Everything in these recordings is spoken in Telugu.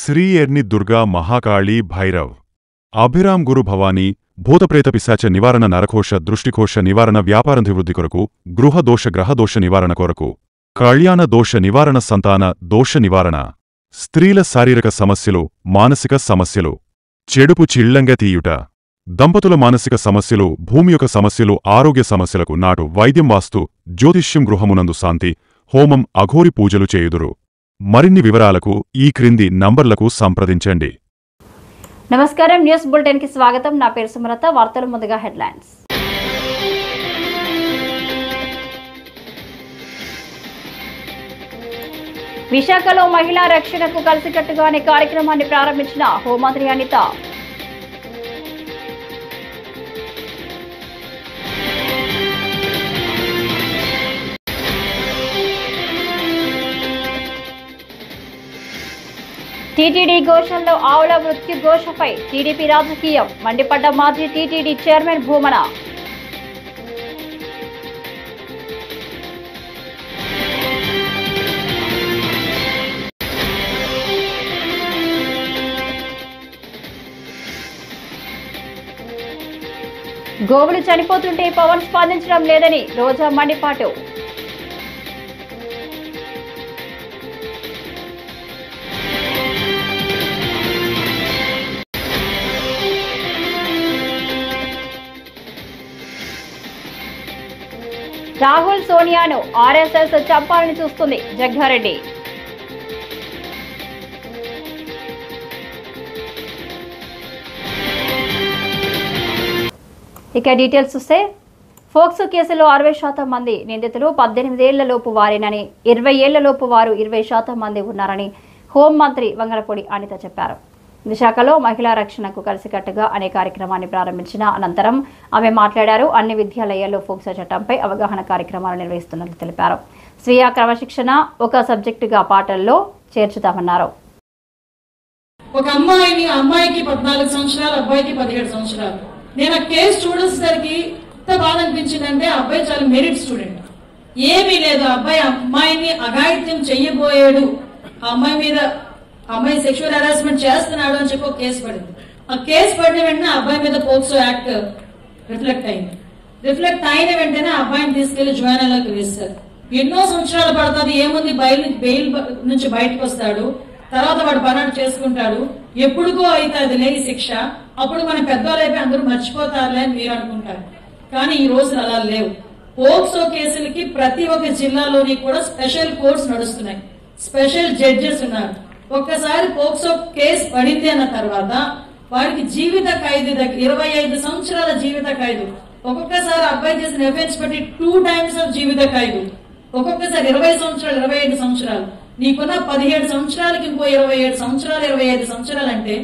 శ్రీ ఎర్ని దుర్గా మహాకాళీ భైరవ్ అభిరామ్ గురు భవానీ భూతప్రేత పిశాచ నివారణ నరకోశ దృష్టికోశ నివారణ వ్యాపారాభివృద్ధి కొరకు గృహదోష గ్రహదోష నివారణ కొరకు కళ్యాణ దోష నివారణ సంతాన దోష నివారణ స్త్రీల శారీరక సమస్యలు మానసిక సమస్యలు చెడుపు చిళ్లంగా తీయుట దంపతుల మానసిక సమస్యలు భూమి యొక్క సమస్యలు ఆరోగ్య సమస్యలకు నాటు వైద్యం వాస్తు జ్యోతిష్యం గృహమునందు శాంతి హోమం అఘోరి పూజలు చేయుదురు మరిన్ని వివరాలకు ఈ క్రింది నంబర్లకు సంప్రదించండి. నమస్కారం, న్యూస్ బులెటిన్ కి స్వాగతం. నా పేరు సుమలత. వార్తలు ముందుగా హెడ్లైన్స్. విశాఖలో మహిళా రక్షణకు కలిసికట్టుగా అనే కార్యక్రమాన్ని ప్రారంభించిన హోంమంత్రి అనిత. టీటీడీ ఘోషణలో ఆవుల మృత్యు ఘోషపై టీడీపీ రాజకీయం, మండిపడ్డ మాజీ టీటీడీ చైర్మన్ భూమన. గోవులు చనిపోతుంటే పవన్ స్పందించడం లేదని రోజా మండిపాటు. రాహుల్ సోనియాను ఆర్ఎస్ఎస్ చంపాలని చూస్తుంది జగ్గారెడ్డి. ఇక డీటెయిల్స్ చూస్తే, ఫోక్సో కేసులో 60% మంది నిందితులు 18 ఏళ్లలోపు వారేనని, 20 ఏళ్లలోపు వారు 20% మంది ఉన్నారని హోంమంత్రి వంగలపూడి అనిత చెప్పారు. విశాఖలో మహిళా రక్షణకు కలిసికట్టుగా అనే కార్యక్రమాన్ని ప్రారంభించిన అనంతరం ఆమె మాట్లాడారు. అన్ని విద్యాలయాల్లో ఫోక్సో చట్టంపై అవగాహన కార్యక్రమాలు నిర్వహిస్తున్నట్లు తెలిపారు. స్వీయ క్రమశిక్షణ ఒక సబ్జెక్టుగా పాఠాల్లో చేర్చుతామన్నారు. ఒక అమ్మాయికి 14 సంవత్సరాలు, అబ్బాయికి 17 సంవత్సరాలు. నేను ఆ కేసు చూడేసరికి ఎంత బాధ అనిపించిందంటే, అబ్బాయి చాలా మెరిట్ స్టూడెంట్, ఏమీ లేదు. అమ్మాయిని అఘాయిత్యం చెయ్యబోయాడు, అమ్మాయి సెక్షువల్ హెరాస్మెంట్ చేస్తున్నాడు అని చెప్పి ఒక కేసు పడింది. ఆ కేసు పడిన వెంటనే అబ్బాయి మీద పోక్సో యాక్ట్ రిఫ్లెక్ట్ అయింది. రిఫ్లెక్ట్ అయిన వెంటనే అబ్బాయిని తీసుకెళ్లి జువెనైల్లోకి వేస్తారు. ఎన్నో సంవత్సరాలు పడుతుంది. ఏముంది, బెయిల్ నుంచి బయటకు వస్తాడు, తర్వాత వాడు పనాడు చేసుకుంటాడు, ఎప్పుడుకో అవుతుందిలే ఈ శిక్ష, అప్పుడు మన పెద్దవాళ్ళైపోయి అందరూ మర్చిపోతారులే అని మీరు అనుకుంటారు. కానీ ఈ రోజులు అలా లేవు. పోక్సో కేసులకి ప్రతి ఒక్క జిల్లాలోని కూడా స్పెషల్ కోర్ట్స్ నడుస్తున్నాయి, స్పెషల్ జడ్జెస్ ఉన్నారు. ఒక్కసారి పోక్సో కేసు పడింది అన్న తర్వాత వారికి జీవిత ఖైదు, 25 సంవత్సరాల జీవిత ఖైదు. ఒక్కొక్కసారి అబ్బాయి చేసిన ఎఫెన్స్ బట్టి 2 times ఆఫ్ జీవిత ఖైదు. ఒక్కొక్కసారి 20 సంవత్సరాలు, 25 సంవత్సరాలు. నీకున్న 17 సంవత్సరాలకి ఇంకో 27 సంవత్సరాలు, 25 సంవత్సరాలు అంటే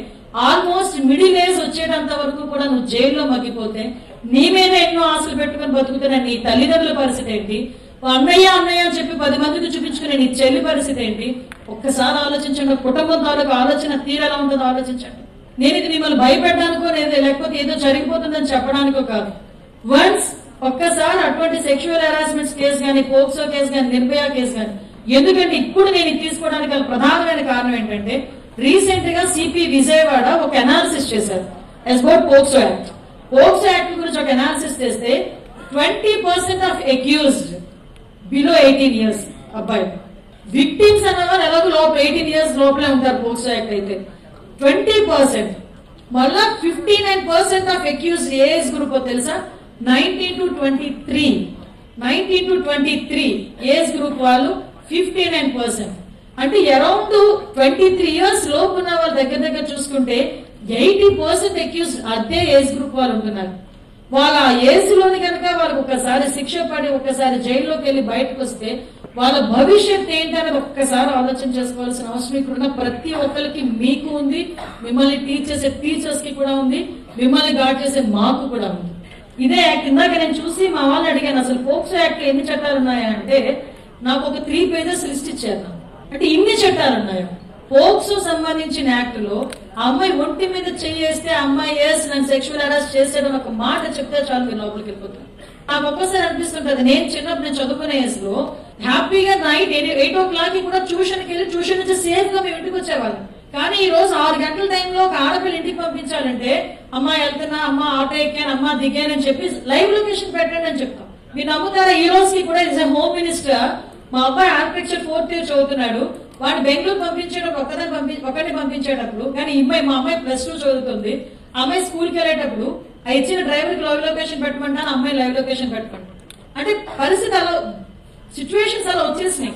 ఆల్మోస్ట్ మిడిల్ ఏజ్ వచ్చేటంత వరకు కూడా నువ్వు జైల్లో మగ్గిపోతే, నీ మీద ఎన్నో ఆశలు పెట్టుకుని బతుకుతున్న నీ తల్లిదండ్రుల పరిస్థితి ఏంటి, అన్నయ్య అని చెప్పి 10 మందికి చూపించుకునే నీ చెల్లి పరిస్థితి ఏంటి? ఒక్కసారి ఆలోచించండి. కుటుంబం తాలూకు ఆలోచన తీరేలా ఉంటుందో ఆలోచించండి. నేను ఇది మిమ్మల్ని భయపెట్టడానికో లేకపోతే ఏదో జరిగిపోతుందని చెప్పడానికో కాదు. వన్స్ ఒక్కసారి అటువంటి సెక్షువల్ హెరాస్మెంట్ కేసు కానీ, పోక్సో కేసు కానీ, నిర్భయ కేసు కానీ, ఎందుకంటే ఇప్పుడు నేను తీసుకోవడానికి గల ప్రధానమైన కారణం ఏంటంటే, రీసెంట్ గా సిపి విజయవాడ ఒక అనాలిసిస్ చేశారు about POCSO act. POCSO act గురించి ఒక అనాలిసిస్ చేస్తే 20% ఆఫ్ అక్యూజ్డ్ బిలో 18 years అబ్బాయి. విక్టిమ్స్ అన్నవారు ఎలాగో లోపల 18 years లోపలే ఉంటారు పోక్సో యాక్ట్ అయితే. 20%, మళ్ళా 59% ఆఫ్ అక్యూజ్డ్ ఏజ్ గ్రూప్ తెలుసా? 19 to 23 ఏజ్ గ్రూప్ వాళ్ళు 59%. అంటే అరౌండ్ 23 years లోపు ఉన్న వాళ్ళ దగ్గర చూసుకుంటే 80% అక్యూజ్డ్ అదే ఏజ్ గ్రూప్ వాళ్ళు ఉంటున్నారు. వాళ్ళ ఏజ్ లోని కనుక వాళ్ళకి ఒక్కసారి శిక్ష పడి ఒక్కసారి జైల్లోకి వెళ్ళి బయటకు వస్తే వాళ్ళ భవిష్యత్ ఏంటనేది ఒక్కసారి ఆలోచన చేసుకోవాల్సిన అవసరం ఇక్కడున్న ప్రతి ఒక్కరికి మీకు ఉంది, మిమ్మల్ని టీచ్ చేసే టీచర్స్ కి కూడా ఉంది, మిమ్మల్ని గార్డ్ చేసే మాకు కూడా ఉంది. ఇదే యాక్ట్ ఇందాక నేను చూసి మా వాళ్ళని అడిగాను, అసలు పోక్సో యాక్ట్ ఎన్ని చట్టాలు ఉన్నాయా అంటే నాకు ఒక 3 pages లిస్ట్ ఇచ్చారు. అంటే ఇన్ని చట్టాలు ఉన్నాయి. పోక్సో సంబంధించిన యాక్ట్ లో అమ్మాయి ఒంటి మీద చేయేస్తే అమ్మాయి నన్ను సెక్షువల్ హెరాస్ చేసేయడం ఒక మాట చెప్తే చాలు మీరు లోపలికి వెళ్ళిపోతారు. నాకు ఒక్కసారి అనిపిస్తుంటది, నేను చిన్నప్పుడు నేను చదువుకునే ఏజ్ లో హ్యాపీగా నైట్ 8 o'clock కూడా ట్యూషన్కి వెళ్ళి ట్యూషన్ నుంచి సేఫ్ గా మేము ఇంటికి వచ్చేవాళ్ళం. కానీ ఈ రోజు 6 గంటల టైంలో ఒక ఆడపిల్ల ఇంటికి పంపించాలంటే అమ్మ వెళ్తున్నా, అమ్మ ఆటో ఎక్కాను, అమ్మ దిగానని చెప్పి లైవ్ లొకేషన్ పెట్టండి అని చెప్తాం. మీరు నమ్ముతారా? ఈ రోజుకి కూడా ఇస్ హోమ్ మినిస్టర్ మా అబ్బాయి ఆర్కిటెక్చర్ 4th ఇయర్ చదువుతున్నాడు, వాడిని బెంగళూరు పంపించేటప్పుడు ఒకరిని పంపించేటప్పుడు, కానీ మా అమ్మాయి +2 చదువుతుంది, అమ్మాయి స్కూల్కి వెళ్ళేటప్పుడు ఆ ఇచ్చిన డ్రైవర్కి లైవ్ లొకేషన్ పెట్టమంటాను, అమ్మాయి లైవ్ లొకేషన్ పెట్టుకుంటాను. అంటే పరిస్థితి అలా, సిచ్యువేషన్స్ అలా వచ్చేసినాయి.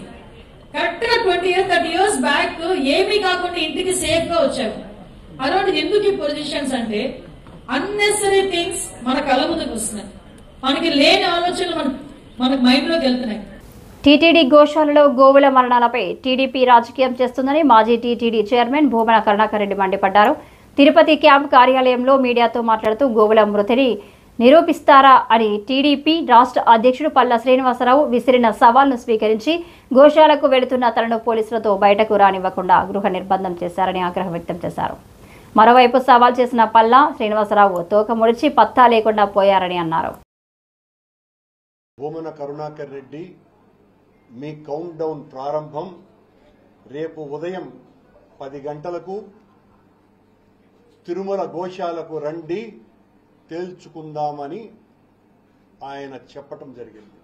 కరెక్ట్ గా 20 years 30 years బ్యాక్ ఏమీ కాకుండా ఇంటికి సేఫ్ గా వచ్చాము. అలాంటి ఎందుకు ఈ పొజిషన్స్ అంటే అన్నెసరీ థింగ్స్ మన కళ్ళ ముందుకు వస్తున్నాయి, మనకి లేని ఆలోచనలు మనకు మైండ్ లోకి వెళ్తున్నాయి. టీటీడీ గోశాలలో గోవుల మరణాలపై టీడీపీ రాజకీయం చేస్తుందని మాజీ టీటీడీ చైర్మన్ భూమన కరుణాకర్ రెడ్డి మండిపడ్డారు. తిరుపతి క్యాంప్ కార్యాలయంలో మీడియాతో మాట్లాడుతూ గోవుల మృతిని నిరూపిస్తారా అని టీడీపీ రాష్ట్ర అధ్యక్షుడు పల్లా శ్రీనివాసరావు విసిరిన సవాల్ను స్వీకరించి గోశాలకు వెళుతున్న తనను పోలీసులతో బయటకు రానివ్వకుండా గృహ నిర్బంధం చేశారని ఆగ్రహం వ్యక్తం చేశారు. మరోవైపు సవాల్ చేసిన పల్లా శ్రీనివాసరావు తోక ముడిచి పత్తా లేకుండా పోయారని అన్నారు. భూమన కరుణాకర్ రెడ్డి, మీ కౌంట్ డౌన్ ప్రారంభం. రేపు ఉదయం 10 గంటలకు తిరుమల గోశాలకు రండి, తేల్చుకుందామని ఆయన చెప్పటం జరిగింది.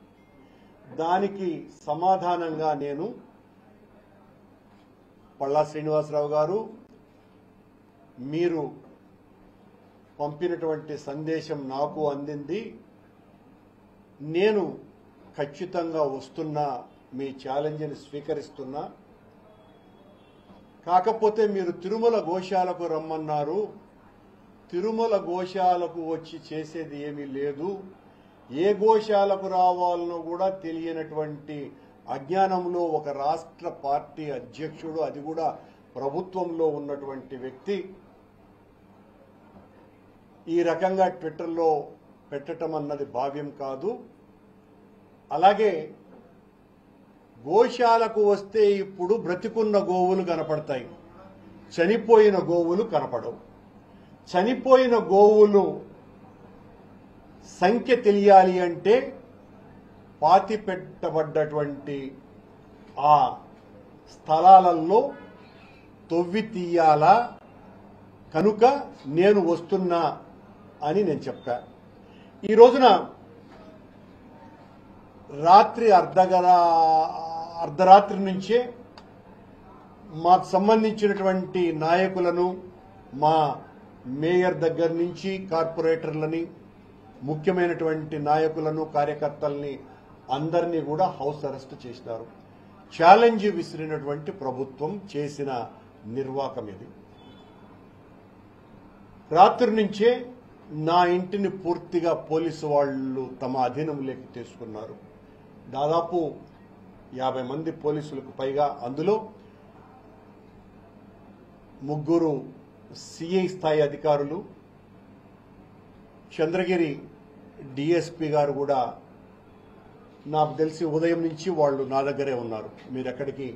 దానికి సమాధానంగా నేను పల్లా శ్రీనివాసరావు గారు, మీరు పంపినటువంటి సందేశం నాకు అందింది, నేను ఖచ్చితంగా వస్తున్నా, మీ ఛాలెంజ్ని స్వీకరిస్తున్నా. కాకపోతే మీరు తిరుమల గోశాలకు రమ్మన్నారు, తిరుమల గోశాలకు వచ్చి చేసేది ఏమీ లేదు, ఏ గోశాలకు రావాలనో కూడా తెలియనటువంటి అజ్ఞానంలో ఒక రాష్ట్ర పార్టీ అధ్యక్షుడు, అది కూడా ప్రభుత్వంలో ఉన్నటువంటి వ్యక్తి ఈ రకంగా ట్విట్టర్లో పెట్టడం అన్నది భావ్యం కాదు. అలాగే గోశాలకు వస్తే ఇప్పుడు బ్రతికున్న గోవులు కనపడతాయి, చనిపోయిన గోవులు కనపడవు. చనిపోయిన గోవులు సంఖ్య తెలియాలి అంటే పాతి పెట్టబడ్డటువంటి ఆ స్థలాలలో తొవ్వి తీయాలా, కనుక నేను వస్తున్నా అని నేను చెప్పా. ఈ రోజున రాత్రి అర్ధరాత్రి నుంచే మాకు సంబంధించినటువంటి నాయకులను, మా మేయర్ దగ్గర నుంచి కార్పొరేటర్లని, ముఖ్యమైనటువంటి నాయకులను, కార్యకర్తల్ని అందరినీ కూడా హౌస్ అరెస్ట్ చేసినారు. ఛాలెంజ్ విసిరినటువంటి ప్రభుత్వం చేసిన నిర్వాకం ఇది. రాత్రి నుంచే నా ఇంటిని పూర్తిగా పోలీసు వాళ్ళు తమ అధీనంలోకి తీసుకున్నారు. దాదాపు 50 మంది పోలీసులకు పైగా, అందులో 3 సిఐ స్థాయి అధికారులు, చంద్రగిరి డిఎస్పీ గారు కూడా నాకు తెలిసి ఉదయం నుంచి వాళ్ళు నా దగ్గరే ఉన్నారు. మీరు ఎక్కడికి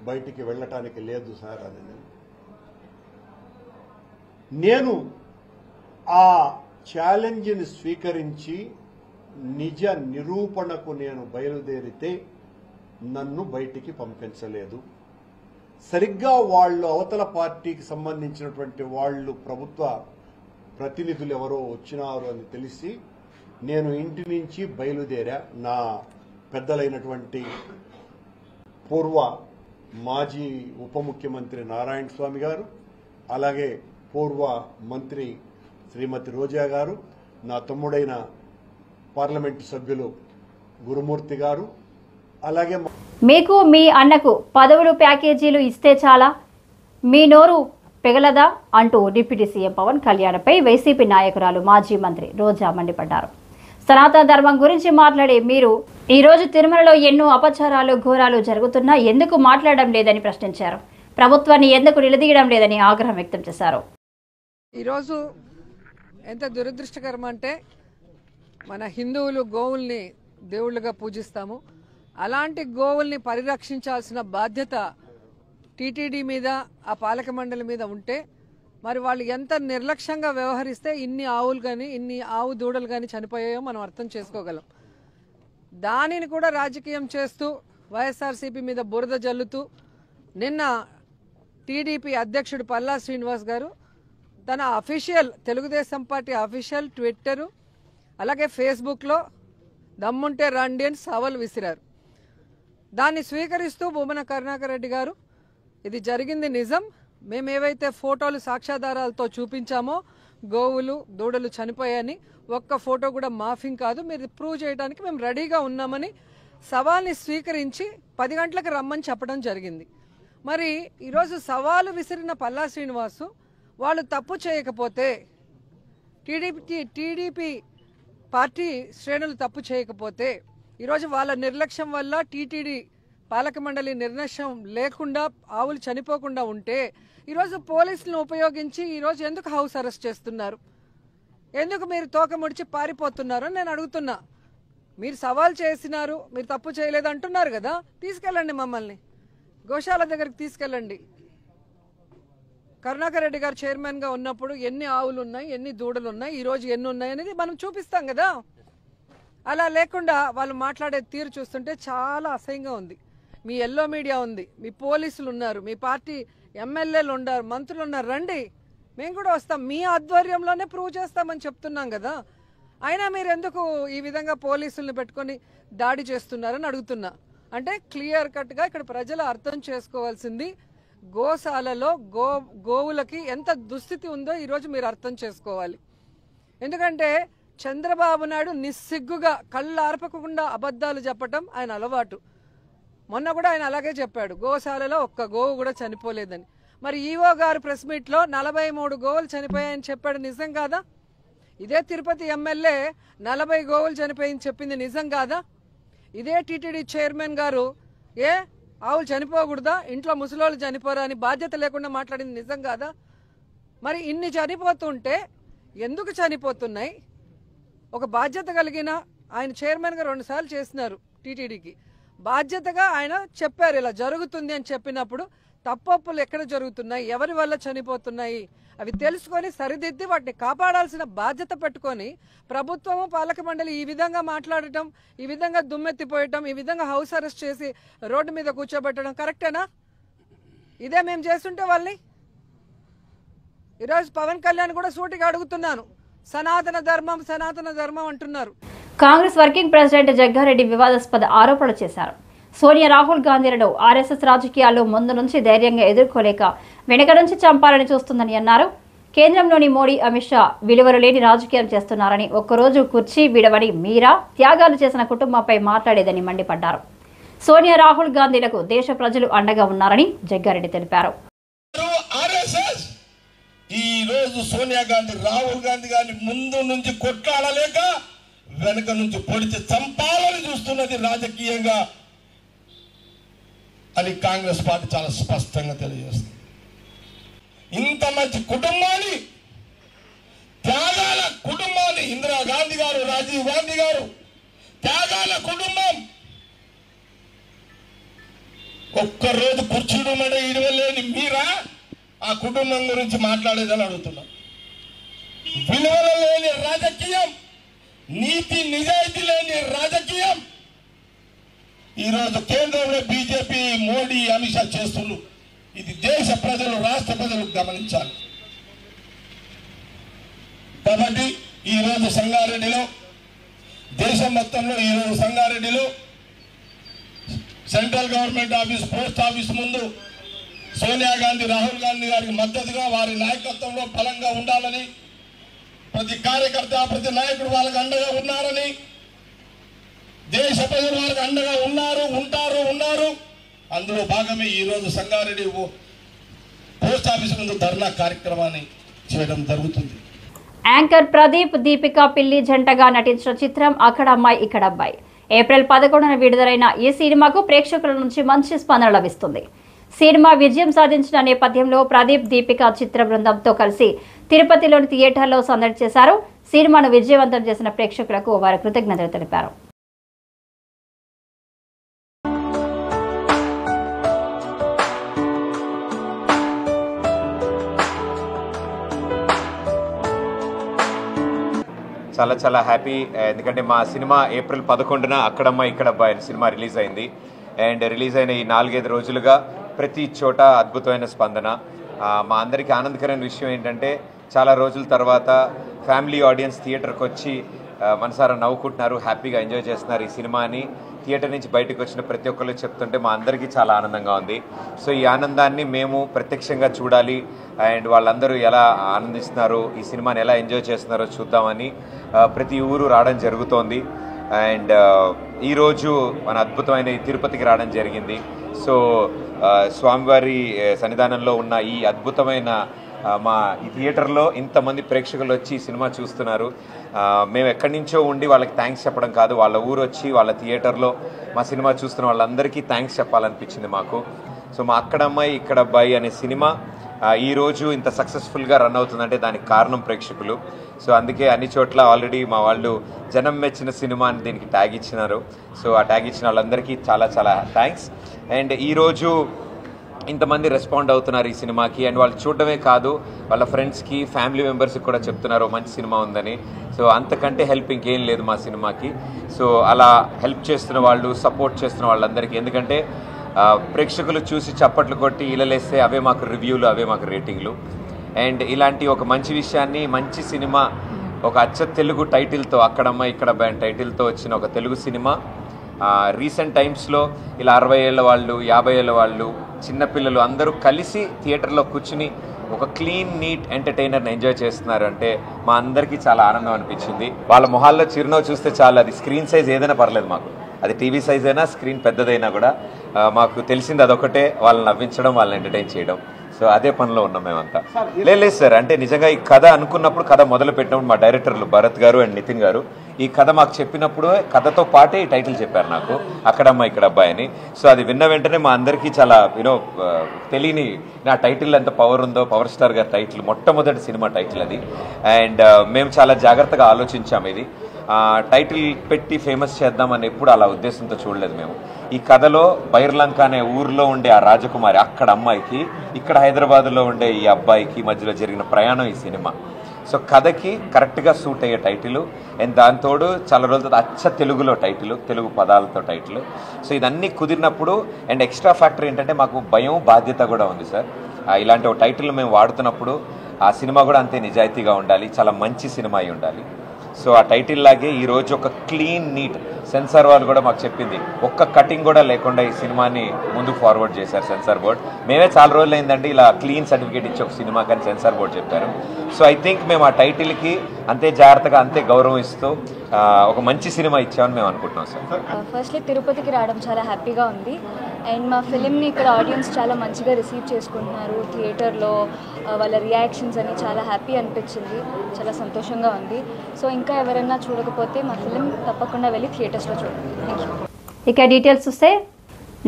బయటికి వెళ్ళటానికి లేదు సార్ అని. నేను ఆ ఛాలెంజ్ని స్వీకరించి నిజ నిరూపణకు నేను బయలుదేరితే నన్ను బయటికి పంపించలేదు. సరిగ్గా వాళ్ళు అవతల పార్టీకి సంబంధించినటువంటి వాళ్ళు, ప్రభుత్వ ప్రతినిధులు ఎవరో వచ్చినారు అని తెలిసి నేను ఇంటి నుంచి బయలుదేరా. నా పెద్దలైనటువంటి పూర్వ మాజీ ఉప ముఖ్యమంత్రి నారాయణ స్వామి గారు, అలాగే పూర్వ మంత్రి శ్రీమతి రోజా గారు, నా తమ్ముడైన పార్లమెంటు సభ్యులు గురుమూర్తి గారు, అలాగే మీకు మీ అన్నకు పదవులు ప్యాకేజీలు ఇస్తే చాలా, మీ నోరు పెగలదా అంటూ డిప్యూటీ సీఎం పవన్ కళ్యాణ్పై వైసీపీ నాయకురాలు మాజీ మంత్రి రోజా మండిపడ్డారు. సనాతన ధర్మం గురించి మాట్లాడే మీరు ఈ రోజు తిరుమలలో ఎన్నో అపచారాలు, ఘోరాలు జరుగుతున్నా ఎందుకు మాట్లాడడం లేదని ప్రశ్నించారు. ప్రభుత్వాన్ని ఎందుకు నిలదీయడం లేదని ఆగ్రహం వ్యక్తం చేశారు. ఈరోజు ఎంత దురదృష్టకరం అంటే, మన హిందువులు గోవుల్ని దేవుళ్ళుగా పూజిస్తాము. అలాంటి గోవుల్ని పరిరక్షించాల్సిన బాధ్యత టీటీడీ మీద, ఆ పాలక మండలి మీద ఉంటే మరి వాళ్ళు ఎంత నిర్లక్ష్యంగా వ్యవహరిస్తే ఇన్ని ఆవులు కానీ, ఇన్ని ఆవు దూడలు కానీ చనిపోయాయో మనం అర్థం చేసుకోగలం. దానిని కూడా రాజకీయం చేస్తూ వైఎస్ఆర్సీపీ మీద బురద జల్లుతూ నిన్న టీడీపీ అధ్యక్షుడు పల్లా శ్రీనివాస్ గారు తన official Telugu Desam party official Twitter అలాగే ఫేస్బుక్లో దమ్ముంటే రండి అని సవాల్ విసిరారు. దాన్ని స్వీకరిస్తూ భూమన కరుణాకర్ రెడ్డి గారు ఇది జరిగింది నిజం, మేమేవైతే ఫోటోలు సాక్ష్యాధారాలతో చూపించామో గోవులు దూడలు చనిపోయాయని ఒక్క ఫోటో కూడా మాఫింగ్ కాదు, మీరు ప్రూవ్ చేయడానికి మేము రెడీగా ఉన్నామని సవాల్ని స్వీకరించి 10 గంటలకు రమ్మని చెప్పడం జరిగింది. మరి ఈరోజు సవాలు విసిరిన పల్లా శ్రీనివాసు వాళ్ళు తప్పు చేయకపోతే, టీడీపీ పార్టీ శ్రేణులు తప్పు చేయకపోతే, ఈరోజు వాళ్ళ నిర్లక్ష్యం వల్ల టీటీడీ పాలక మండలి నిర్లక్ష్యం లేకుండా ఆవులు చనిపోకుండా ఉంటే ఈరోజు పోలీసులను ఉపయోగించి ఈరోజు ఎందుకు హౌస్ అరెస్ట్ చేస్తున్నారు? ఎందుకు మీరు తోక ముడిచి పారిపోతున్నారు నేను అడుగుతున్నా. మీరు సవాల్ చేసినారు, మీరు తప్పు చేయలేదు అంటున్నారు కదా, తీసుకెళ్ళండి, మమ్మల్ని గోశాల దగ్గరికి తీసుకెళ్ళండి. కరుణాకర్ రెడ్డి గారు చైర్మన్గా ఉన్నప్పుడు ఎన్ని ఆవులు ఉన్నాయి, ఎన్ని దూడలు ఉన్నాయి, ఈరోజు ఎన్ని ఉన్నాయి అనేది మనం చూపిస్తాం కదా. అలా లేకుండా వాళ్ళు మాట్లాడే తీరు చూస్తుంటే చాలా అసహ్యంగా ఉంది. మీ ఎల్లో మీడియా ఉంది, మీ పోలీసులు ఉన్నారు, మీ పార్టీ ఎమ్మెల్యేలు ఉన్నారు, మంత్రులు ఉన్నారు, రండి మేము కూడా వస్తాం, మీ ఆధ్వర్యంలోనే ప్రూవ్ చేస్తామని చెప్తున్నాం కదా. అయినా మీరు ఎందుకు ఈ విధంగా పోలీసులను పెట్టుకొని దాడి చేస్తున్నారని అడుగుతున్నా. అంటే క్లియర్ కట్గా ఇక్కడ ప్రజలు అర్థం చేసుకోవాల్సింది గోశాలలో గోవులకి ఎంత దుస్థితి ఉందో ఈరోజు మీరు అర్థం చేసుకోవాలి. ఎందుకంటే చంద్రబాబు నాయుడు నిస్సిగ్గుగా కళ్ళు ఆర్పకుండా అబద్ధాలు చెప్పటం ఆయన అలవాటు. మొన్న కూడా ఆయన అలాగే చెప్పాడు, గోశాలలో ఒక్క గోవు కూడా చనిపోలేదని. మరి ఈవో గారు ప్రెస్ మీట్లో 43 గోవులు చనిపోయాయని చెప్పాడు, నిజం కాదా? ఇదే తిరుపతి ఎమ్మెల్యే 40 గోవులు చనిపోయింది చెప్పింది నిజం కాదా? ఇదే టీటీడీ చైర్మన్ గారు ఆవులు చనిపోకూడదా, ఇంట్లో ముసలోళ్ళు చనిపోరా అని బాధ్యత లేకుండా మాట్లాడింది నిజం కాదా? మరి ఇన్ని చనిపోతుంటే ఎందుకు చనిపోతున్నాయి? ఒక బాధ్యత కలిగిన ఆయన చైర్మన్గా 2 సార్లు చేసినారు టీటీడీకి, బాధ్యతగా ఆయన చెప్పారు ఇలా జరుగుతుంది అని చెప్పినప్పుడు తప్పొప్పులు ఎక్కడ జరుగుతున్నాయి, ఎవరి వల్ల చనిపోతున్నాయి అవి తెలుసుకొని సరిదిద్ది వాటిని కాపాడాల్సిన బాధ్యత పెట్టుకొని ప్రభుత్వము పాలక మండలి ఈ విధంగా మాట్లాడటం, ఈ విధంగా దుమ్మెత్తిపోయటం, ఈ విధంగా హౌస్ అరెస్ట్ చేసి రోడ్డు మీద కూర్చోబెట్టడం కరెక్టేనా? ఇదే మేము చేస్తుంటే వాళ్ళని ఈరోజు పవన్ కళ్యాణ్ కూడా సూటిగా అడుగుతున్నాను, సనాతన ధర్మం అంటున్నారు. కాంగ్రెస్ వర్కింగ్ ప్రెసిడెంట్ జగ్గారెడ్డి వివాదాస్పద ఆరోపణలు చేశారు. సోనియా రాహుల్ గాంధీలను ఆర్ఎస్ఎస్ రాజకీయాల్లో ముందు నుంచి ధైర్యంగా ఎదుర్కోలేక వెనుక నుంచి చంపాలని చూస్తుందని అన్నారు. కేంద్రంలోని మోడీ అమిత్ షా విలువలు లేని రాజకీయం చేస్తున్నారని, ఒక్కరోజు కుర్చీ విడవని మీరా త్యాగాలు చేసిన కుటుంబంపై మాట్లాడేదని మండిపడ్డారు. సోనియా రాహుల్ గాంధీలకు దేశ ప్రజలు అండగా ఉన్నారని జగ్గారెడ్డి తెలిపారు. ఈ రోజు సోనియా గాంధీ రాహుల్ గాంధీ గారిని ముందు నుంచి కొట్లాడలేక వెనుక నుంచి పొడిచి చంపాలని చూస్తున్నది రాజకీయంగా అని కాంగ్రెస్ పార్టీ చాలా స్పష్టంగా తెలియజేస్తుంది. ఇంత మంచి కుటుంబాన్ని, త్యాగాల కుటుంబాన్ని, ఇందిరాగాంధీ గారు, రాజీవ్ గాంధీ గారు త్యాగాల కుటుంబం, ఒక్కరోజు కూర్చుడు మీద ఇడవలేని మీరా ఆ కుటుంబం గురించి మాట్లాడేదని అడుగుతున్నాం. విలువలు లేని రాజకీయం, నీతి నిజాయితీ లేని రాజకీయం ఈరోజు కేంద్రంలో బీజేపీ, మోడీ, అమిత్ షా చేస్తున్నారు. ఇది దేశ ప్రజలు, రాష్ట్ర ప్రజలు గమనించాలి. కాబట్టి ఈరోజు సంగారెడ్డిలో, దేశం మొత్తంలో ఈరోజు సంగారెడ్డిలో central government office, post office ముందు సోనియా గాంధీ, రాహుల్ గాంధీ గారికి మద్దతుగా వారి నాయకత్వంలో బలంగా ఉండాలని, ప్రతి కార్యకర్త, ప్రతి నాయకుడు వాళ్ళకి అండగా ఉన్నారని, దేశ ప్రజలు వారికి అండగా ఉన్నారు. అందులో భాగమే ఈరోజు సంగారెడ్డి పోస్ట్ ఆఫీస్ ముందు ధర్నా కార్యక్రమాన్ని చేయడం జరుగుతుంది. యాంకర్ ప్రదీప్, దీపిక పిల్లి జంటగా నటించిన చిత్రం అక్కడ అమ్మాయి ఇక్కడ అబ్బాయి ఏప్రిల్ 11న విడుదలైన ఈ సినిమాకు ప్రేక్షకుల నుంచి మంచి స్పందన లభిస్తుంది. సినిమా విజయం సాధించిన నేపథ్యంలో ప్రదీప్, దీపిక చిత్ర బృందంతో కలిసి తిరుపతిలోని థియేటర్లో సందడి చేశారు. సినిమాను విజయవంతం చేసిన ప్రేక్షకులకు వారు కృతజ్ఞతలు తెలిపారు. చాలా హ్యాపీ, ఎందుకంటే మా సినిమా ఏప్రిల్ 11న అక్కడమ్మ ఇక్కడ అబ్బాయి సినిమా రిలీజ్ అయింది. అండ్ రిలీజ్ అయిన ఈ 4-5 రోజులుగా ప్రతి చోట అద్భుతమైన స్పందన. మా అందరికీ ఆనందకరమైన విషయం ఏంటంటే చాలా రోజుల తర్వాత ఫ్యామిలీ ఆడియన్స్ థియేటర్కి వచ్చి మనసారా నవ్వుకుంటున్నారు, హ్యాపీగా ఎంజాయ్ చేస్తున్నారు ఈ సినిమాని. థియేటర్ నుంచి బయటకు వచ్చిన ప్రతి ఒక్కరు చెప్తుంటే మా అందరికీ చాలా ఆనందంగా ఉంది. సో ఈ ఆనందాన్ని మేము ప్రత్యక్షంగా చూడాలి అండ్ వాళ్ళందరూ ఎలా ఆనందిస్తున్నారు, ఈ సినిమాని ఎలా ఎంజాయ్ చేస్తున్నారో చూద్దామని ప్రతి ఊరు రావడం జరుగుతోంది. అండ్ ఈరోజు మన అద్భుతమైన తిరుపతికి రావడం జరిగింది. సో స్వామివారి సన్నిధానంలో ఉన్న ఈ అద్భుతమైన మా ఈ థియేటర్లో ఇంతమంది ప్రేక్షకులు వచ్చి ఈ సినిమా చూస్తున్నారు. మేము ఎక్కడి నుంచో ఉండి వాళ్ళకి థ్యాంక్స్ చెప్పడం కాదు, వాళ్ళ ఊరు వచ్చి వాళ్ళ థియేటర్లో మా సినిమా చూస్తున్న వాళ్ళందరికీ థ్యాంక్స్ చెప్పాలనిపించింది మాకు. సో మా అక్కడమ్మాయి ఇక్కడ అబ్బాయి అనే సినిమా ఈరోజు ఇంత సక్సెస్ఫుల్గా రన్ అవుతుందంటే దానికి కారణం ప్రేక్షకులు. సో అందుకే అన్ని చోట్ల ఆల్రెడీ మా వాళ్ళు జనం మెచ్చిన సినిమా అని దీనికి ట్యాగ్ ఇచ్చినారు. సో ఆ ట్యాగ్ ఇచ్చిన వాళ్ళందరికీ చాలా చాలా థ్యాంక్స్. అండ్ ఈరోజు ఇంతమంది రెస్పాండ్ అవుతున్నారు ఈ సినిమాకి అండ్ వాళ్ళు చూడడమే కాదు వాళ్ళ ఫ్రెండ్స్కి ఫ్యామిలీ మెంబర్స్కి కూడా చెప్తున్నారు మంచి సినిమా ఉందని. సో అంతకంటే హెల్ప్ ఇంకేం లేదు మా సినిమాకి. సో అలా హెల్ప్ చేస్తున్న వాళ్ళు, సపోర్ట్ చేస్తున్న వాళ్ళందరికీ, ఎందుకంటే ప్రేక్షకులు చూసి చప్పట్లు కొట్టి ఇళ్ళలేస్తే అవే మాకు రివ్యూలు, అవే మాకు రేటింగ్లు. అండ్ ఇలాంటి ఒక మంచి విషయాన్ని, మంచి సినిమా, ఒక అచ్చ తెలుగు టైటిల్తో, అక్కడమ్మ ఇక్కడ బ్యాండ్ టైటిల్తో వచ్చిన ఒక తెలుగు సినిమా రీసెంట్ టైమ్స్లో ఇలా 60 ఏళ్ళ వాళ్ళు, 50 ఏళ్ళ వాళ్ళు, చిన్నపిల్లలు అందరూ కలిసి థియేటర్లో కూర్చుని ఒక క్లీన్ నీట్ ఎంటర్టైనర్ని ఎంజాయ్ చేస్తున్నారు అంటే మా అందరికీ చాలా ఆనందం అనిపించింది. వాళ్ళ మొహాల్లో చిరునవ్వు చూస్తే చాలా, అది స్క్రీన్ సైజ్ ఏదైనా పర్లేదు మాకు, అది టీవీ సైజ్ అయినా స్క్రీన్ పెద్దదైనా కూడా మాకు తెలిసింది అదొకటే, వాళ్ళని నవ్వించడం, వాళ్ళని ఎంటర్టైన్ చేయడం. సో అదే పనిలో ఉన్నాం మేమంతా. లేదు సార్, అంటే నిజంగా ఈ కథ అనుకున్నప్పుడు, కథ మొదలు పెట్టినప్పుడు మా డైరెక్టర్లు భరత్ గారు అండ్ నితిన్ గారు ఈ కథ మాకు చెప్పినప్పుడు కథతో పాటే ఈ టైటిల్ చెప్పారు నాకు, అక్కడమ్మ ఇక్కడ అబ్బాయి అని. సో అది విన్న వెంటనే మా అందరికీ చాలా తెలియని నా టైటిల్ ఎంత పవర్ ఉందో, పవర్ స్టార్ గారి టైటిల్, మొట్టమొదటి సినిమా టైటిల్ అది. అండ్ మేము చాలా జాగ్రత్తగా ఆలోచించాము. ఇది టైటిల్ పెట్టి ఫేమస్ చేద్దామని ఎప్పుడు అలా ఉద్దేశంతో చూడలేదు మేము. ఈ కథలో బైర్లంక అనే ఊర్లో ఉండే ఆ రాజకుమారి, అక్కడ అమ్మాయికి, ఇక్కడ హైదరాబాద్లో ఉండే ఈ అబ్బాయికి మధ్యలో జరిగిన ప్రయాణం ఈ సినిమా. సో కథకి కరెక్ట్గా సూట్ అయ్యే టైటిల్ అండ్ దాంతోడు చాలా రోజుల అచ్చ తెలుగులో టైటిల్, తెలుగు పదాలతో టైటిల్. సో ఇదన్నీ కుదిరినప్పుడు అండ్ ఎక్స్ట్రా ఫ్యాక్టర్ ఏంటంటే మాకు భయం, బాధ్యత కూడా ఉంది సార్. ఇలాంటి ఒక టైటిల్ మేము వాడుతున్నప్పుడు ఆ సినిమా కూడా అంతే నిజాయితీగా ఉండాలి, చాలా మంచి సినిమా అయి ఉండాలి. సో ఆ టైటిల్ లాగే ఈరోజు ఒక క్లీన్ నీట్, సెన్సార్ వాళ్ళు కూడా మాకు చెప్పింది, ఒక్క కటింగ్ కూడా లేకుండా ఈ సినిమాని ముందుకు ఫార్వర్డ్ చేశారు సెన్సార్ బోర్డ్. మేమే చాలా రోజులు అయిందండి ఇలా క్లీన్ సర్టిఫికేట్ ఇచ్చి ఒక సినిమా కానీ సెన్సార్ బోర్డ్ చెప్పారు. సో ఐ థింక్ మేము ఆ టైటిల్కి అంతే జాగ్రత్తగా, అంతే గౌరవం ఇస్తూ ఒక మంచి సినిమా ఇచ్చామని మేము అనుకుంటున్నాం సార్. ఫస్ట్లీ తిరుపతికి రావడం చాలా హ్యాపీగా ఉంది అండ్ మా ఫిలింని ఇక్కడ ఆడియన్స్ చాలా మంచిగా రిసీవ్ చేసుకుంటున్నారు. థియేటర్లో వాళ్ళ రియాక్షన్స్ అని చాలా హ్యాపీ అనిపించింది, చాలా సంతోషంగా ఉంది. సో ఇంకా ఎవరైనా చూడకపోతే మా ఫిలిం తప్పకుండా వెళ్ళి థియేటర్స్లో చూడండి. Thank you. ఇక డీటెయిల్స్ చూస్తే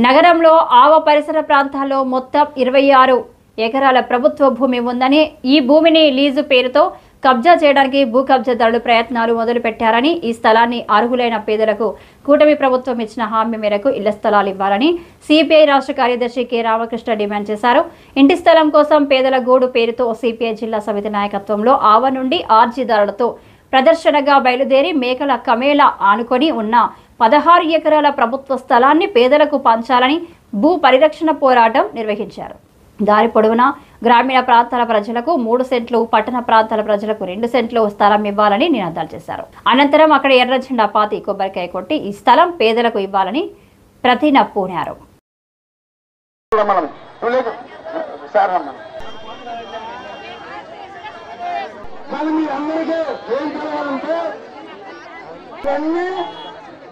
నగరంలో ఆవ పరిసర ప్రాంతాల్లో మొత్తం 26 ఎకరాల ప్రభుత్వ భూమి ఉందని, ఈ భూమిని లీజు పేరుతో కబ్జా చేయడానికి భూ కబ్జాదారులు ప్రయత్నాలు మొదలుపెట్టారని, ఈ స్థలాన్ని అర్హులైన పేదలకు కూటమి ప్రభుత్వం ఇచ్చిన హామీ మేరకు ఇళ్ల స్థలాలు ఇవ్వాలని సిపిఐ రాష్ట్ర కార్యదర్శి కె రామకృష్ణ డిమాండ్ చేశారు. ఇంటి స్థలం కోసం పేదల గూడు పేరుతో సిపిఐ జిల్లా సమితి నాయకత్వంలో ఆవ నుండి ఆర్జీదారులతో ప్రదర్శనగా బయలుదేరి మేకల కమేళ ఆనుకొని ఉన్న 16 ఎకరాల ప్రభుత్వ స్థలాన్ని పేదలకు పంచాలని భూ పరిరక్షణ పోరాటం నిర్వహించారు. దారి పొడవునా గ్రామీణ ప్రాంతాల ప్రజలకు 3 సెంట్లు, పట్టణ ప్రాంతాల ప్రజలకు 2 సెంట్లు స్థలం ఇవ్వాలని నినాదాలు చేశారు. అనంతరం అక్కడ ఎర్ర జెండా పాతి కొబ్బరికాయ కొట్టి ఈ స్థలం పేదలకు ఇవ్వాలని ప్రతిన పూనారు.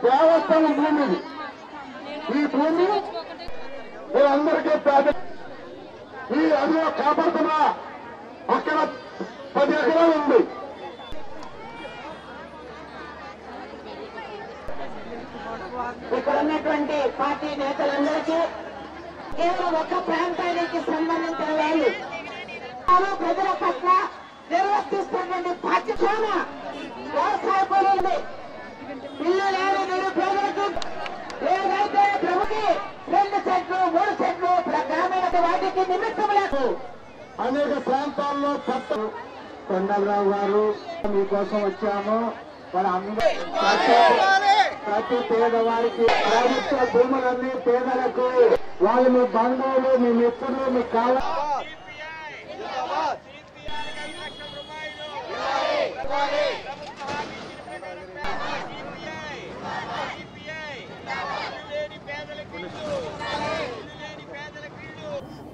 దేవస్థానం భూమి, ఈ భూమి అందరికీ పేద, ఈ అదిలో కాపాడుతున్నా అక్కడ 10 ఎకరాలు ఉంది. ఇక్కడ ఉన్నటువంటి పార్టీ నేతలందరికీ కేవలం ఒక ప్రాంతానికి సంబంధించిన వాళ్ళు ప్రజల పట్ల నిర్వర్తిస్తున్నటువంటి బాధ్యత వ్యవసాయ పనులు, ఇల్లు లేని నిరుపేదలకు ఏదైతే ప్రభుకి 2 సెంట్లు 3 సెంట్లు గ్రామీణ వాటికి నిమిత్తం లేదు. అనేక ప్రాంతాల్లో కొండలరావు గారు మీకోసం వచ్చాము, మన అందరూ ప్రతి పేదవారికి ప్రభుత్వ భూములన్నీ పేదలకు, వాళ్ళు మీ బంధువులు, మీ మిత్రులు, మీకు కావాలి.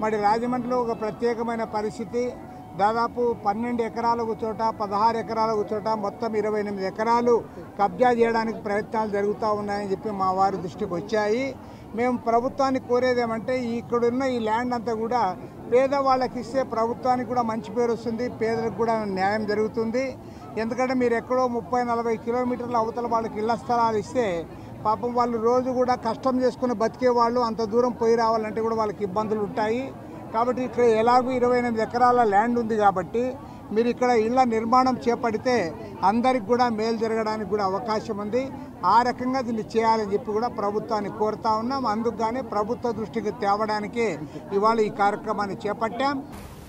మరి రాజమండ్రిలో ఒక ప్రత్యేకమైన పరిస్థితి. దాదాపు 12 ఎకరాలకు చోట, 16 ఎకరాలకు చోట మొత్తం 28 ఎకరాలు కబ్జా చేయడానికి ప్రయత్నాలు జరుగుతూ ఉన్నాయని చెప్పి మా వారి దృష్టికి వచ్చాయి. మేము ప్రభుత్వాన్ని కోరేదేమంటే ఇక్కడున్న ఈ ల్యాండ్ అంతా కూడా పేదవాళ్ళకి ఇస్తే ప్రభుత్వానికి కూడా మంచి పేరు వస్తుంది, పేదలకు కూడా న్యాయం జరుగుతుంది. ఎందుకంటే మీరు ఎక్కడో 30-40 కిలోమీటర్ల అవతల వాళ్ళకి ఇళ్ల స్థలాలు ఇస్తే పాపం వాళ్ళు రోజు కూడా కష్టం చేసుకుని బతికే వాళ్ళు అంత దూరం పోయి రావాలంటే కూడా వాళ్ళకి ఇబ్బందులు ఉంటాయి. కాబట్టి ఇక్కడ ఎలాగూ 28 ఎకరాల ల్యాండ్ ఉంది కాబట్టి మీరు ఇక్కడ ఇళ్ల నిర్మాణం చేపడితే అందరికి కూడా మేలు జరగడానికి కూడా అవకాశం ఉంది. ఆ రకంగా దీన్ని చేయాలని చెప్పి కూడా ప్రభుత్వాన్ని కోరుతా ఉన్నాం. అందుకుగానే ప్రభుత్వ దృష్టికి తేవడానికి ఇవాళ ఈ కార్యక్రమాన్ని చేపట్టాం.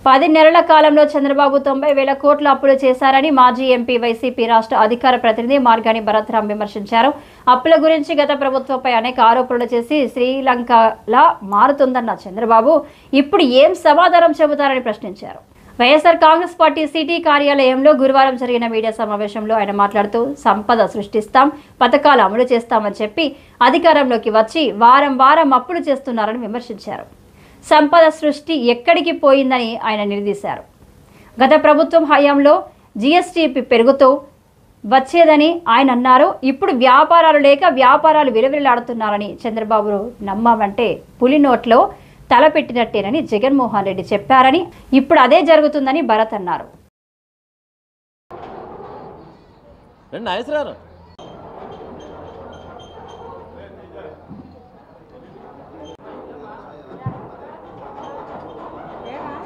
10 నెలల కాలంలో చంద్రబాబు 90,000 కోట్ల అప్పులు చేశారని మాజీ ఎంపీ వైసీపీ రాష్ట్ర అధికార ప్రతినిధి మార్గాని భరత్రాం విమర్శించారు. అప్పుల గురించి గత ప్రభుత్వంపై అనేక ఆరోపణలు చేసి శ్రీలంకలా మారుతుందన్న చంద్రబాబు ఇప్పుడు ఏం సమాధానం చెబుతారని ప్రశ్నించారు. వైఎస్ఆర్ కాంగ్రెస్ పార్టీ సిటీ కార్యాలయంలో గురువారం జరిగిన మీడియా సమావేశంలో ఆయన మాట్లాడుతూ సంపద సృష్టిస్తాం, పథకాలు అమలు చేస్తామని చెప్పి అధికారంలోకి వచ్చి వారం వారం అప్పులు చేస్తున్నారని విమర్శించారు. సంపద సృష్టి ఎక్కడికి పోయిందని ఆయన నిలదీశారు. గత ప్రభుత్వం హయాంలో జీఎస్టీ పెరుగుతూ వచ్చేదని ఆయన అన్నారు. ఇప్పుడు వ్యాపారాలు లేక వ్యాపారాలు విలవిలాడుతున్నారని చంద్రబాబు నమ్మామంటే పులి నోట్లో తలపెట్టినట్టేనని జగన్మోహన్ రెడ్డి చెప్పారని, ఇప్పుడు అదే జరుగుతుందని భరత్ అన్నారు.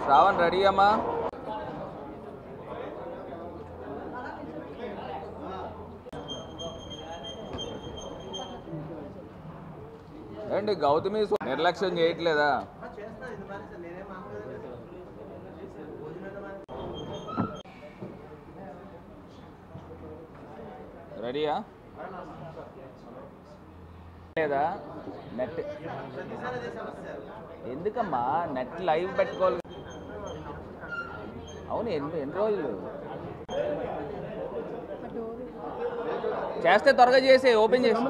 శ్రావణ్ రెడీ అమ్మా? ఏంటి గౌతమి నిర్లక్ష్యం చేయట్లేదా? రెడీయా లేదా? నెట్ ఎందుకమ్మా, నెట్ లైవ్ పెట్టుకోవాలి. అవును, ఎన్ని రోజులు చేస్తే త్వరగా చేసి ఓపెన్ చేసి.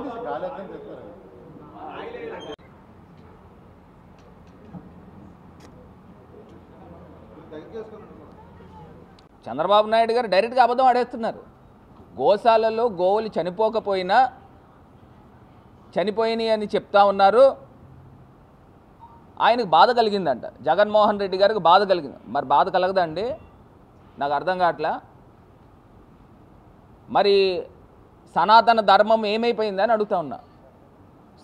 చంద్రబాబు నాయుడు గారు డైరెక్ట్గా అబద్ధం ఆడేస్తున్నారు. గోశాలలో గోవులు చనిపోకపోయినా చనిపోయినాయి అని చెప్తా ఉన్నారు. ఆయనకు బాధ కలిగిందంట, జగన్మోహన్ రెడ్డి గారికి బాధ కలిగింది. మరి బాధ కలగదండి? నాకు అర్థం కావట్లా. మరి సనాతన ధర్మం ఏమైపోయిందని అడుగుతా ఉన్నా.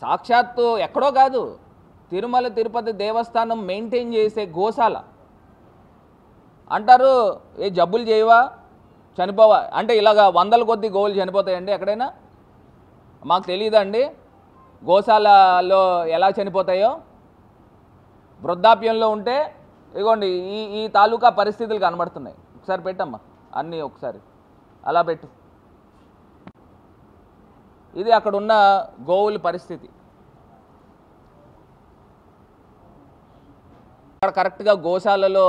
సాక్షాత్తు ఎక్కడో కాదు, తిరుమల తిరుపతి దేవస్థానం మెయింటైన్ చేసే గోశాల అంటారు. ఏ జబ్బులు చేయవా, చనిపోవా అంటే ఇలాగ 100ల కొద్ది గోవులు చనిపోతాయండి ఎక్కడైనా? మాకు తెలియదండి గోశాలలో ఎలా చనిపోతాయో. వృద్ధాప్యంలో ఉంటే ఇదిగోండి ఈ తాలూకా పరిస్థితులు కనబడుతున్నాయి. ఒకసారి పెట్టమ్మా, అన్నీ ఒకసారి అలా పెట్టు. ఇది అక్కడ ఉన్న గోవుల పరిస్థితి. అక్కడ కరెక్ట్గా గోశాలలో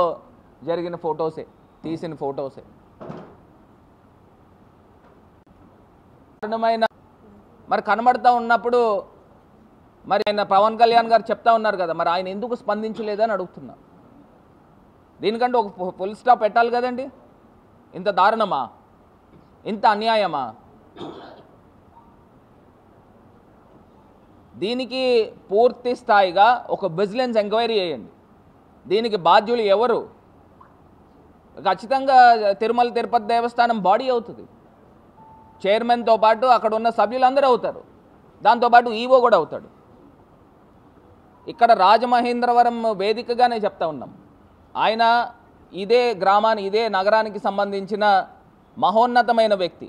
జరిగిన ఫొటోసే, తీసిన ఫొటోసే. మరి కనబడతా ఉన్నప్పుడు మరి ఆయన పవన్ కళ్యాణ్ గారు చెప్తా ఉన్నారు కదా, మరి ఆయన ఎందుకు స్పందించలేదని అడుగుతున్నా. దీనికంటే ఒక ఫుల్ స్టాప్ పెట్టాలి కదండి. ఇంత దారుణమా, ఇంత అన్యాయమా? దీనికి పూర్తి స్థాయిగా ఒక విజిలెన్స్ ఎంక్వైరీ చేయండి. దీనికి బాధ్యులు ఎవరు? ఖచ్చితంగా తిరుమల తిరుపతి దేవస్థానం బాడీ అవుతుంది. చైర్మన్తో పాటు అక్కడ ఉన్న సభ్యులందరూ అవుతారు, దాంతోపాటు ఈవో కూడా అవుతాడు. ఇక్కడ రాజమహేంద్రవరం వేదికగానే చెప్తా ఉన్నాం, ఆయన ఇదే గ్రామాన్ని, ఇదే నగరానికి సంబంధించిన మహోన్నతమైన వ్యక్తి,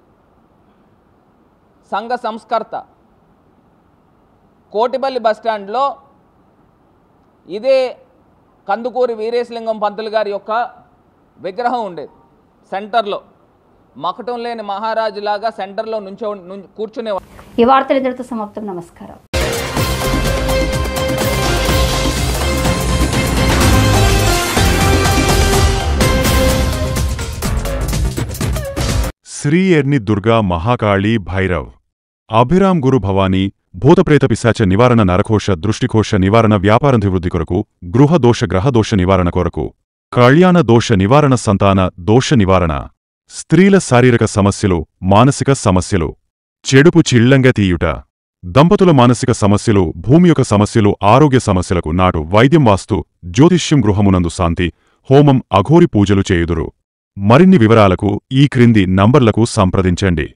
సంఘ సంస్కర్త. కోటిపల్లి బస్టాండ్లో ఇదే కందుకూరి వీరేశలింగం పంతులు గారి యొక్క విగ్రహం ఉండేది సెంటర్లో. మకటం లేని మహారాజులాగా సెంటర్లో కూర్చునేవాడు. ఈ వార్తలు ఇంతటితో సమాప్తం. నమస్కారం. శ్రీ ఎర్ని దుర్గా మహాకాళీ భైరవ్ అభిరామ్ గురు భవానీ భూతప్రేత పిశాచ నివారణ నరకోశ దృష్టికోశ నివారణ వ్యాపారాభివృద్ధి కొరకు గృహదోష గ్రహదోష నివారణ కొరకు కళ్యాణ దోష నివారణ సంతాన దోష నివారణ స్త్రీల శారీరక సమస్యలు మానసిక సమస్యలు చెడుపు చిళ్లంగా తీయుట దంపతుల మానసిక సమస్యలు భూమి యొక్క సమస్యలు ఆరోగ్య సమస్యలకు నాటు వైద్యం వాస్తు జ్యోతిష్యం గృహమునందు శాంతి హోమం అఘోరి పూజలు చేయుదురు. మరిన్ని వివరాలకు ఈ క్రింది నంబర్లకు సంప్రదించండి.